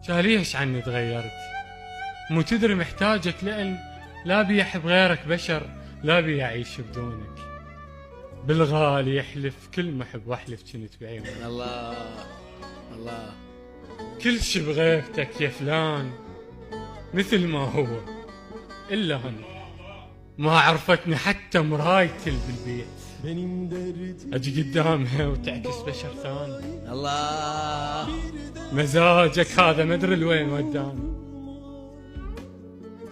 ليش عني تغيرت؟ مو تدري محتاجك لأن لا بي أحب غيرك بشر، لا بي أعيش بدونك. بالغالي يحلف كل محب واحلف كنت بعيونك. الله الله. كل شي بغيبتك يا فلان مثل ما هو، إلا أنا ما عرفتني حتى مرايتي بالبيت. أجي قدامها وتعكس بشر ثاني. الله. مزاجك هذا مدري لوين وداني.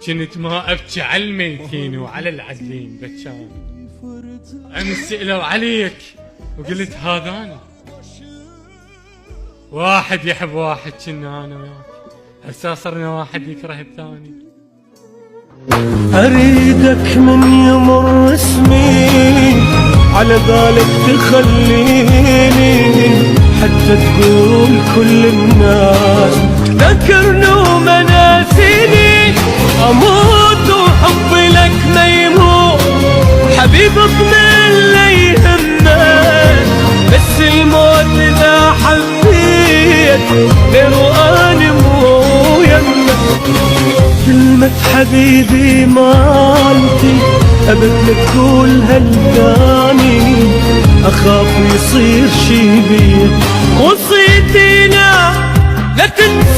كنت ما أبكي على الميتين وعلى العدلين بكاني. أمس سألوا عليك وقلت هذاني. واحد يحب واحد كنا أنا وياك، هسا صرنا واحد يكره الثاني. أريدك من يمر اسمي على بالك تخليني، حتى تقول كل الناس ذكرني ومناسيني. أموت وحبي لك ما يموت، حبيب اضمن لا يهمك، بس الموت إذا حبيت غير وأنا مو يمك. كلمة حبيبي مالتي أبد تقولها لثاني، أخاف يصير شي بيا وصيتي لا تنسى